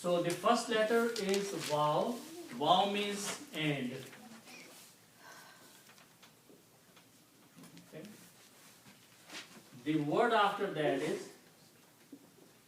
So the first letter is waw. Waw means and. Okay. The word after that is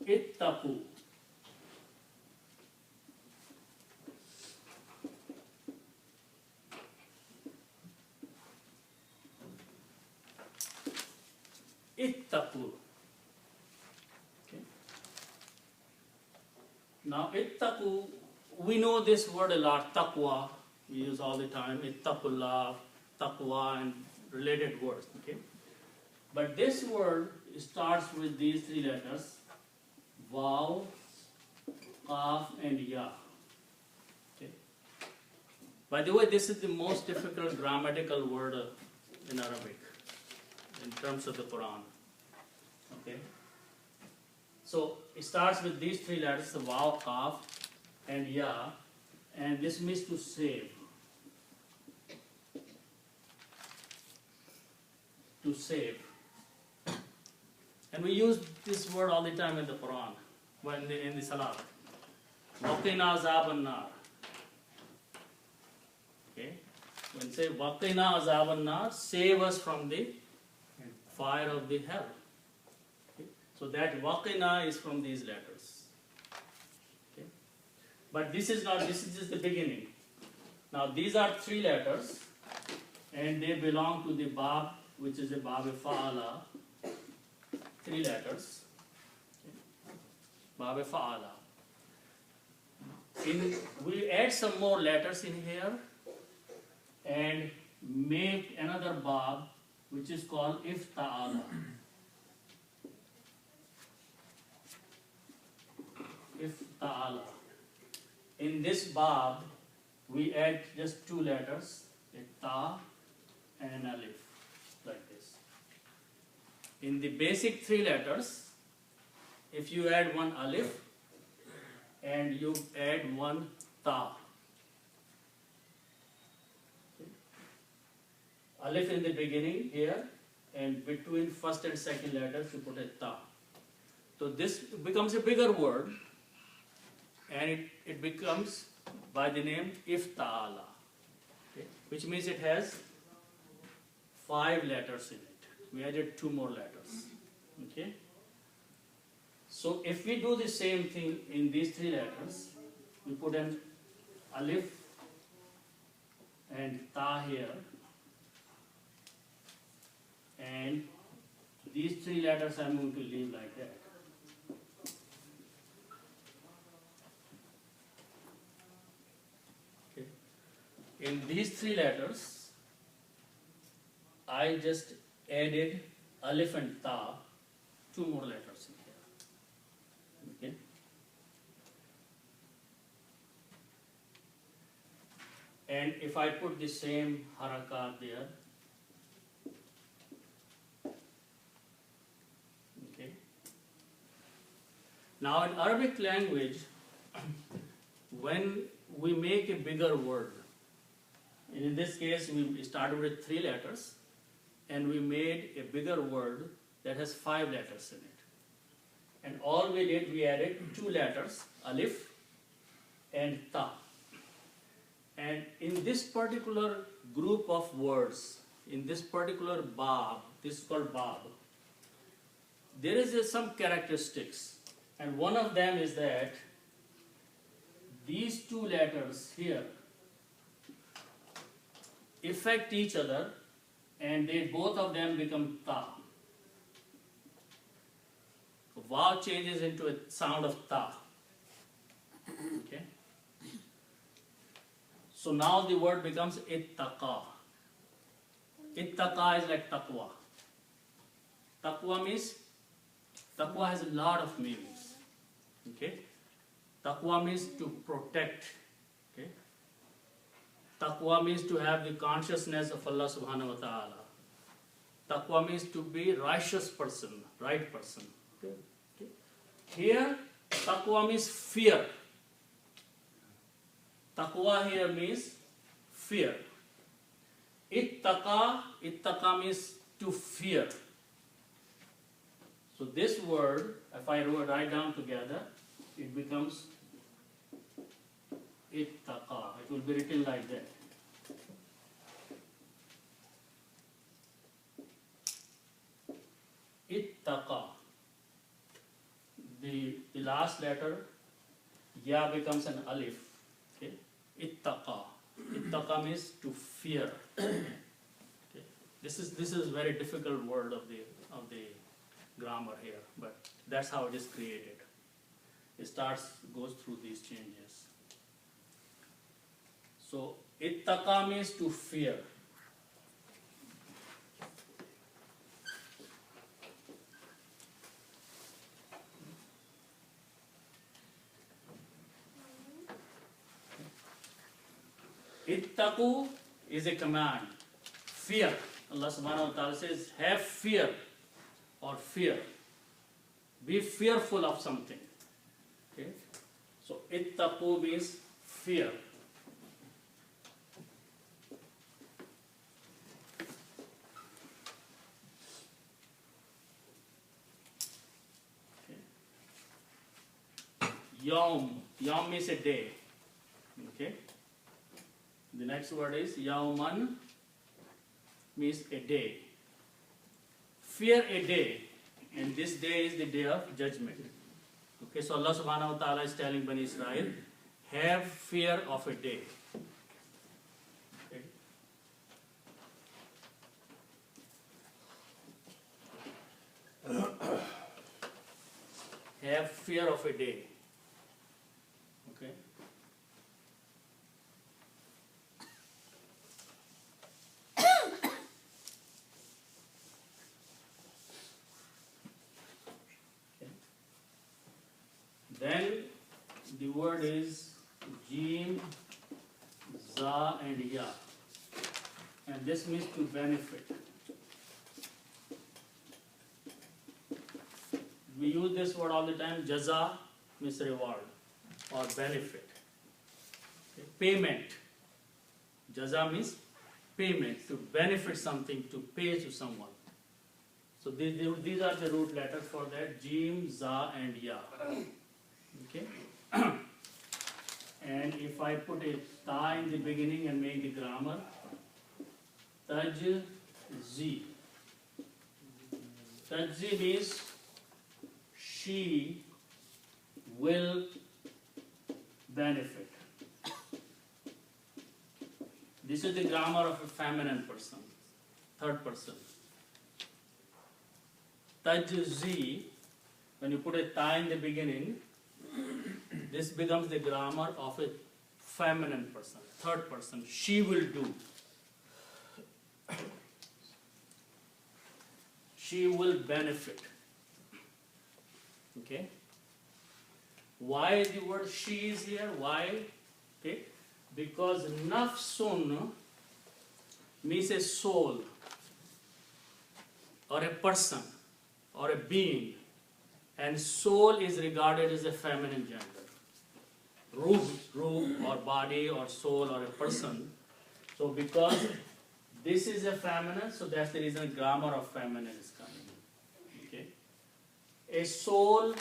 ittaqu. Ittaqu. Okay. Now ittaqu, we know this word a lot, taqwa, we use all the time, ittaqullah, taqwa and related words. Okay. But this word starts with these three letters, waw, qaf and ya. Okay. By the way, this is the most difficult grammatical word in Arabic in terms of the Quran. Okay. So it starts with these three letters, the waw, qaf and ya, and this means to save. To save. And we use this word all the time in the Quran, when in the Salah. Waqina azab an-nar. Okay? When say Waqina azab an-nar, save us from the fire of the hell. Okay? So that Waqina is from these letters. Okay? But this is not, this is just the beginning. Now these are three letters, and they belong to the Bab, which is a Bab Fa'ala. Three letters. Bab Fa'ala. We add some more letters in here and make another Bab which is called Ifta'ala. Ifta'ala. In this Bab, we add just two letters, a Ta and an Alif, like this. In the basic three letters, if you add one Alif and you add one Ta. Okay. Alif in the beginning here, and between first and second letters you put a Ta. So this becomes a bigger word, and it becomes by the name Ifta'ala, okay, which means it has 5 letters in it. We added 2 more letters. Okay. So if we do the same thing in these 3 letters, we put an Alif and Ta here, and these 3 letters I'm going to leave like that. Okay. In these 3 letters, I just added Alif and Ta, 2 more letters in here. Okay. And if I put the same harakat there, okay. Now in Arabic language, when we make a bigger word, and in this case we started with 3 letters, and we made a bigger word that has 5 letters in it. And all we did, we added 2 letters, Alif and Ta. And in this particular group of words, in this particular Bab, this is called Bab, there is some characteristics. And one of them is that these 2 letters here affect each other, and they both of them become Ta. Waw changes into a sound of Ta. Okay. So now the word becomes ittaqa. Ittaqa is like taqwa. Taqwa means, taqwa has a lot of meanings. Okay. Taqwa means to protect. Okay. Taqwa means to have the consciousness of Allah subhanahu wa ta'ala. Taqwa means to be righteous person, right person. Okay. Okay. Here, taqwa means fear. Taqwa here means fear. Ittaqa means to fear. So this word, if I write down together, it becomes ittaqa. It will be written like that. Ittaqa. The last letter, ya becomes an alif. Okay. Ittaqa. Ittaqa means to fear. Okay. This is very difficult word of the grammar here, but that's how it is created. It goes through these changes. So ittaqa means to fear. Ittaqu is a command. Fear. Allah subhanahu wa ta'ala says, have fear or fear. Be fearful of something. Okay? So ittaqu means fear. Okay. Yawm means a day. Okay. The next word is yawman, means a day. Fear a day, and this day is the day of judgment. Okay, so Allah subhanahu wa ta'ala is telling Bani Israel, have fear of a day. Okay. Have fear of a day. Okay. Then the word is Jim, Za and Ya. And this means to benefit. We use this word all the time. Jaza means reward or benefit. Okay. Payment. Jaza means payment, to benefit something, to pay to someone. So these are the root letters for that. Jim, Za and Ya. Okay. And if I put a ta in the beginning and make the grammar, tajzi. Tajzi means she will benefit. This is the grammar of a feminine person, third person. Tajzi, when you put a ta in the beginning, this becomes the grammar of a feminine person, third person. She will do. She will benefit. Okay? Why the word she is here? Why? Okay? Because nafsun means a soul or a person or a being, and soul is regarded as a feminine gender. Ruh or body or soul or a person. So because this is a feminine, so that's the reason grammar of feminine is coming. Okay? A soul,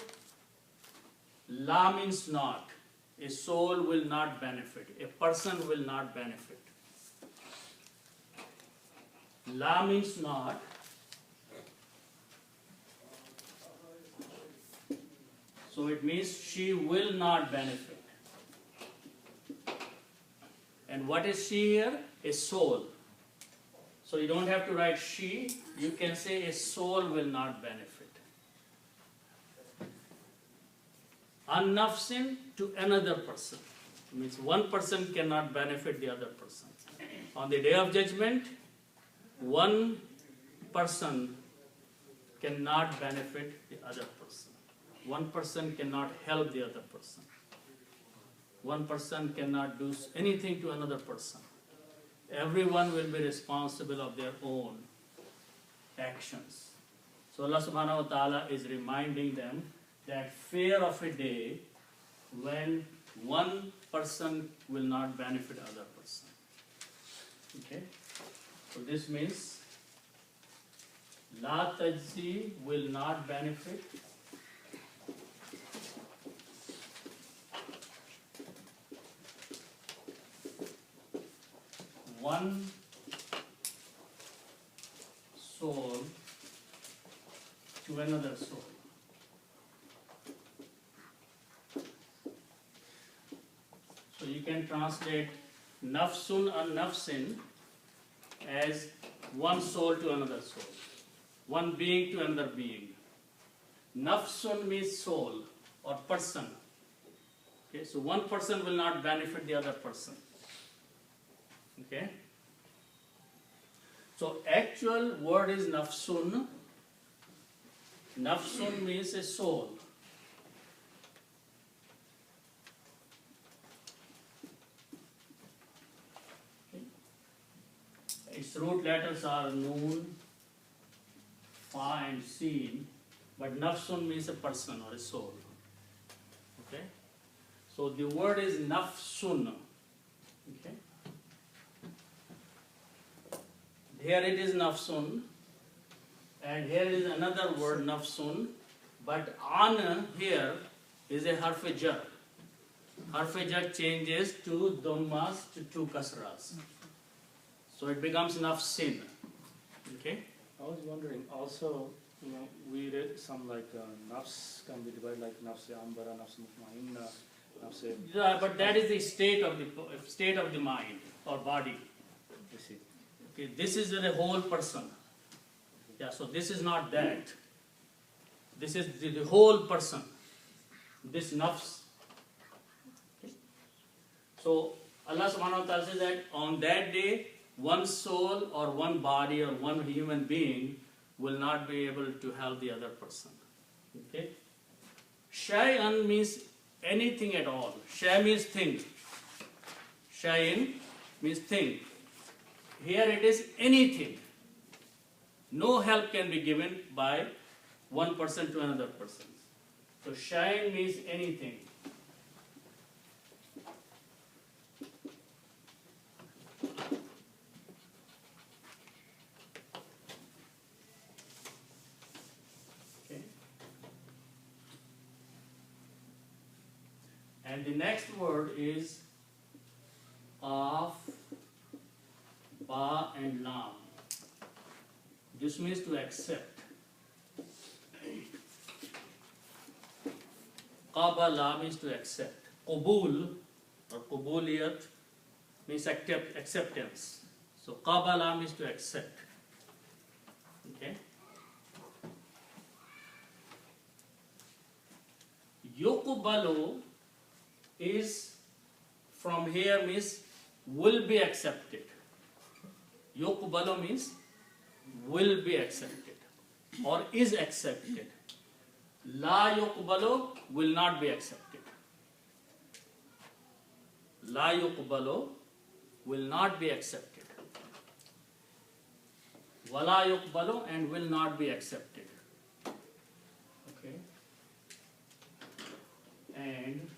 la means not. A soul will not benefit. A person will not benefit. La means not. So it means she will not benefit. And what is she here? A soul. So you don't have to write she, you can say a soul will not benefit. An nafsin to another person. It means one person cannot benefit the other person. On the day of judgment, one person cannot benefit the other person. One person cannot help the other person. One person cannot do anything to another person. Everyone will be responsible of their own actions. So Allah subhanahu wa ta'ala is reminding them that fear of a day when one person will not benefit other person. Okay? So this means La tajzi will not benefit. one soul to another soul. So you can translate nafsun and nafsin as one soul to another soul, one being to another being. Nafsun means soul or person. Okay, so one person will not benefit the other person. Okay. So actual word is nafsun. Nafsun means a soul. Okay. Its root letters are noon, fa and sin, but nafsun means a person or a soul. Okay. So the word is nafsun. Okay. Here it is nafsun, and here is another word nafsun, but an here is a harf jar. Harf jar changes to dhammas to two kasras. So it becomes nafsin. Okay? I was wondering also, we read some like nafs can be divided like nafs ambara, nafs mutmainna, nafs. Yeah, but that is the state of the mind or body. I see. Okay, this is the whole person. Yeah, so this is not that. This is the whole person. This nafs. Okay. So Allah subhanahu wa ta'ala says that on that day, one soul or one body or one human being will not be able to help the other person. Okay? Shay'an means anything at all. Shay means thing. Shay'in means thing. Here it is anything. No help can be given by one person to another person. So shay'in means anything. Okay. And the next word is of, ba and lam. This means to accept. Qabala means to accept. Qubul or qubuliyat means acceptance. So qabala means to accept. Okay. Yuqbalu is from here means will be accepted. Yuqbalu means will be accepted or is accepted. La yuqbalu will not be accepted. La yuqbalu will not be accepted. Wala yuqbalu and will not be accepted. Okay. And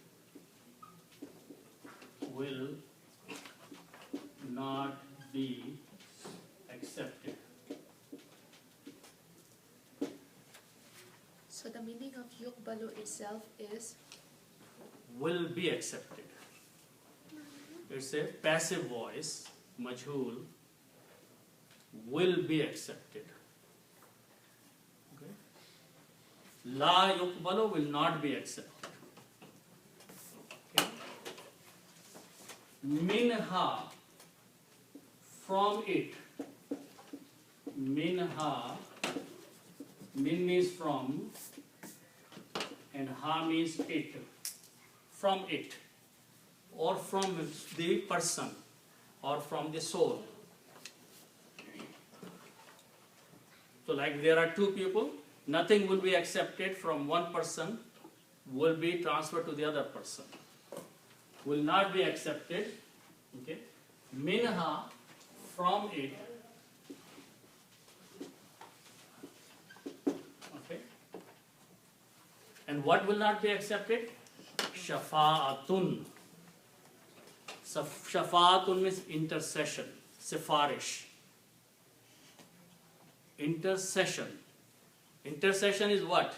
will not be accepted. So the meaning of yuqbalu itself is? Will be accepted. It's a passive voice, majhul, will be accepted. Okay. La yuqbalu will not be accepted. Okay. Minha, from it. Minha, min means from, and ha means it. From it, or from the person, or from the soul. So like there are two people, nothing will be accepted from one person, will be transferred to the other person. Will not be accepted. Okay. Minha, from it. Okay. And what will not be accepted? Shafa'atun. Shafa'atun means intercession, sifarish. Intercession. Intercession is what?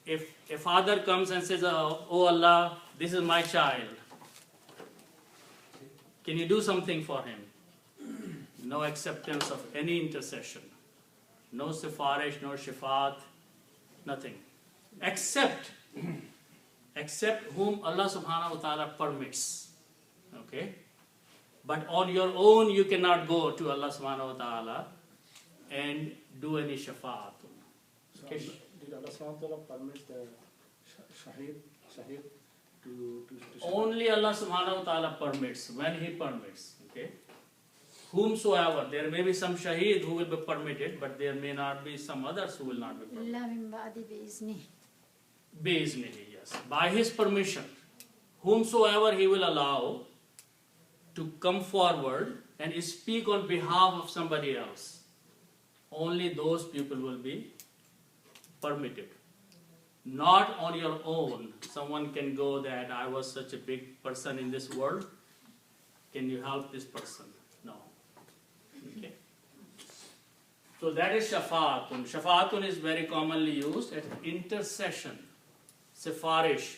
If a father comes and says, oh Allah, this is my child. Can you do something for him? no acceptance of any intercession, no sifarish, no shifaat, nothing, except whom Allah subhanahu wa ta'ala permits. Okay? But on your own you cannot go to Allah subhanahu wa ta'ala and do any shafaat. So Okay. did Allah subhanahu wa ta'ala permit the shaheed to Only Allah subhanahu wa ta'ala permits, when He permits. Okay? Whomsoever, there may be some shaheed who will be permitted, but there may not be some others who will not be permitted. إلا من بعد بإذنه. Bi'iznihi, yes. By His permission, whomsoever He will allow to come forward and speak on behalf of somebody else, only those people will be permitted. Not on your own. Someone can go that I was such a big person in this world. Can you help this person? No. Okay. So that is shafaatun. Shafaatun is very commonly used as intercession, sifarish,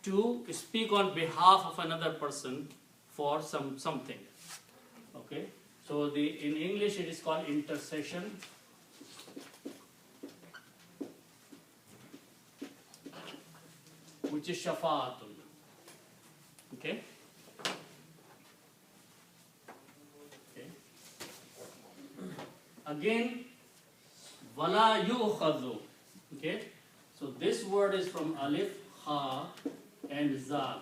to speak on behalf of another person for something. Okay. So in English it is called intercession. Which is shafaatun. Okay? Okay. Again, wala yu'khadhu. Okay? So this word is from alif, ha, and zal.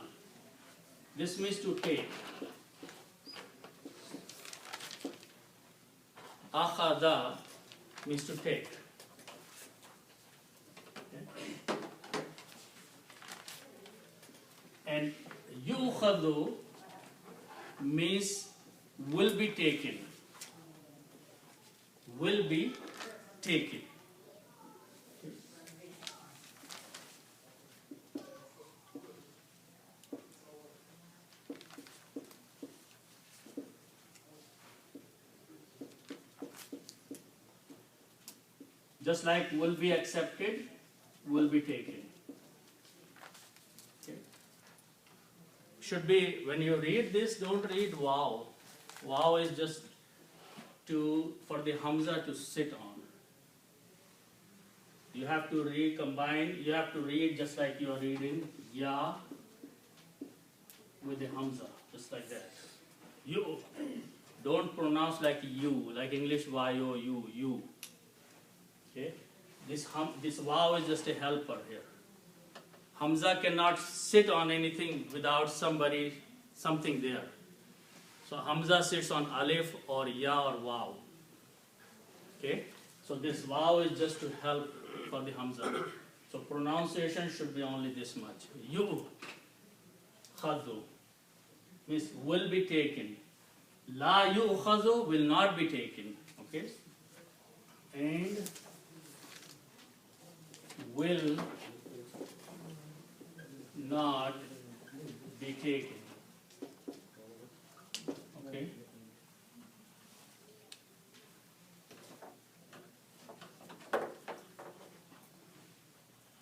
This means to take. Akhada means to take. And yukhadu means will be taken. Will be taken. Just like will be accepted, will be taken. Should be, when you read this, don't read wow. Wow is just for the hamza to sit on. You have to recombine, you have to read just like you are reading ya with the hamza, just like that. You. Don't pronounce like you, like English y-o-u, you. Okay? This wow is just a helper here. Hamza cannot sit on anything without something there. So Hamza sits on alif or ya or waw. Okay? So this waw is just to help for the Hamza. So pronunciation should be only this much. You, khadu, means will be taken. La yu'khadhu will not be taken. Okay? And will not be taken. Okay?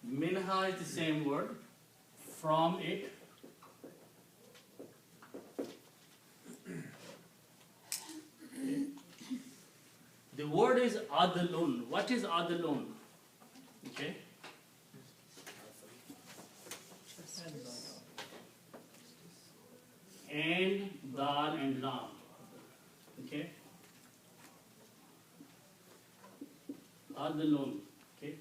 Minha is the same word. From it. The word is adlun. What is adlun? Okay? And dal and lam. Okay? Adlun. Okay?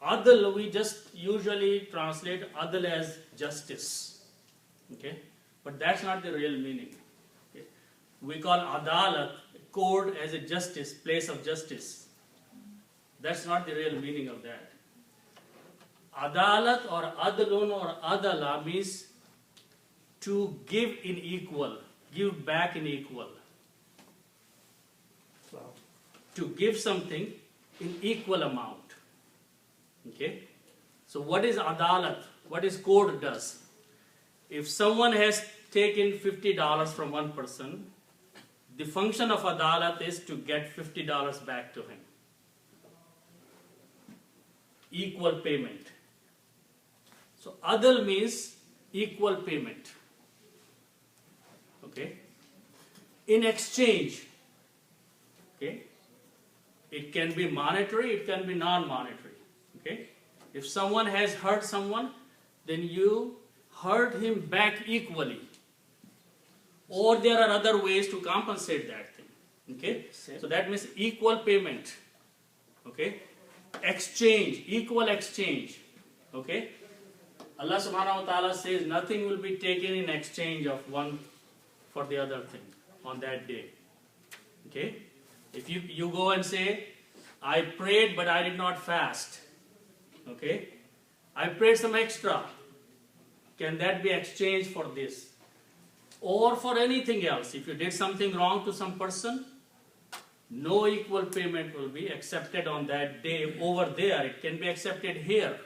Adl, we just usually translate adl as justice. Okay? But that's not the real meaning. Okay? We call adalat, court, as a justice, place of justice. That's not the real meaning of that. Adalat or adlun or adala means to give in equal, give back in equal. To give something in equal amount. Okay? So what is adalat? What is court does? If someone has taken $50 from one person, the function of adalat is to get $50 back to him. Equal payment. So adal means equal payment. Okay? in exchange. Okay? It can be monetary, it can be non-monetary. Okay? If someone has hurt someone, then you hurt him back equally. Or there are other ways to compensate that thing. Okay? So that means equal payment. Okay? Exchange, equal exchange. Okay? Allah subhanahu wa ta'ala says nothing will be taken in exchange of one for the other thing on that day. Okay? If you go and say, I prayed but I did not fast. Okay? I prayed some extra. Can that be exchanged for this? Or for anything else. If you did something wrong to some person, no equal payment will be accepted on that day over there. It can be accepted here.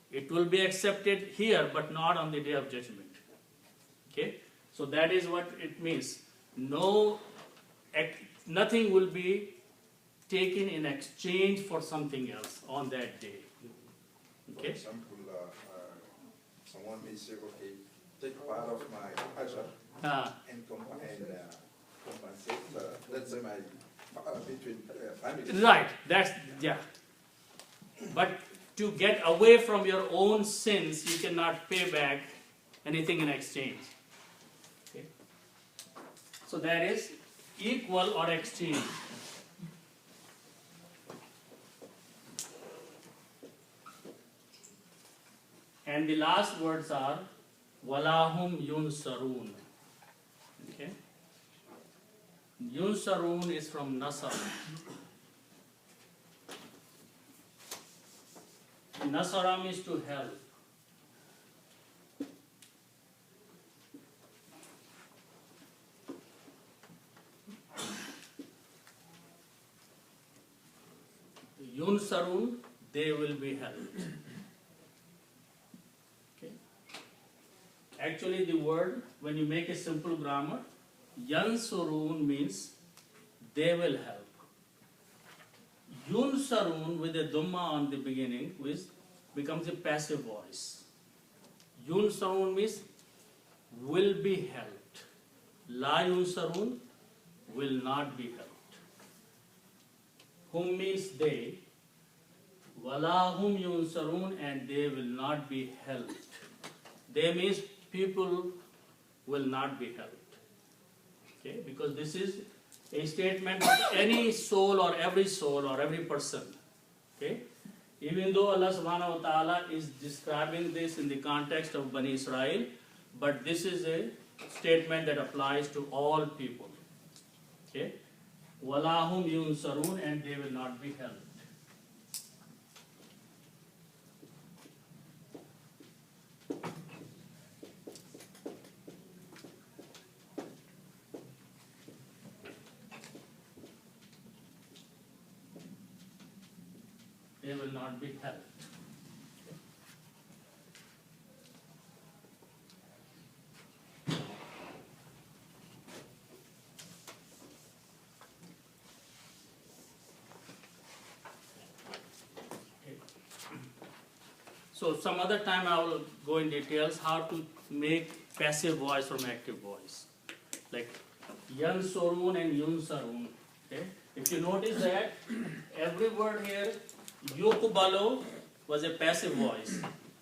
It will be accepted here, but not on the day of judgment. Okay? So that is what it means. Nothing will be taken in exchange for something else on that day. Okay? For example, someone may say, okay, take part of my ajr and compensate, let's say, my between families. Right, that's, yeah. But to get away from your own sins, you cannot pay back anything in exchange. Okay? So that is equal or exchange. And the last words are walahum yunsarun. Okay? Yunsarun is from Nasar. Nasara means to help. Yunsarun, they will be helped. Okay. Actually, the word, when you make a simple grammar, Yansurun means they will help. Yunsarun with a dhamma on the beginning becomes a passive voice. Yunsarun means will be helped. La yunsarun, will not be helped. Hum means they. Walahum yunsarun, and they will not be helped. They means people will not be helped. Okay? Because this is a statement of any soul or every person. Okay? Even though Allah subhanahu wa ta'ala is describing this in the context of Bani Israel, but this is a statement that applies to all people. Okay? Walahum yunsarun, and they will not be helped. They will not be helped. So some other time I will go in details how to make passive voice from active voice. Like yansurun and yunsarun. Okay? If you notice that every word here, yuqbalu was a passive voice,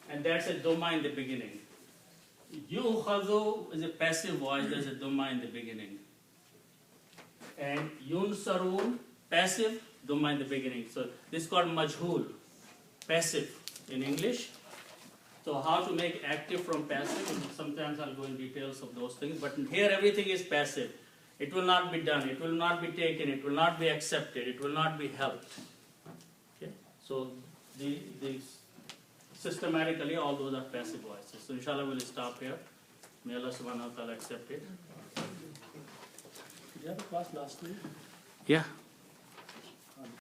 and that's a dhamma in the beginning. Yukhadhu is a passive voice, there's a dhamma in the beginning. And yunsarun, passive, dhamma in the beginning. So this is called majhul, passive in English. So how to make active from passive, sometimes I'll go in details of those things, but here everything is passive. It will not be done, it will not be taken, it will not be accepted, it will not be helped. Okay? So systematically all those are passive voices. So inshallah we'll stop here. May Allah subhanahu wa ta'ala accept it. Did you have a class last week? Yeah.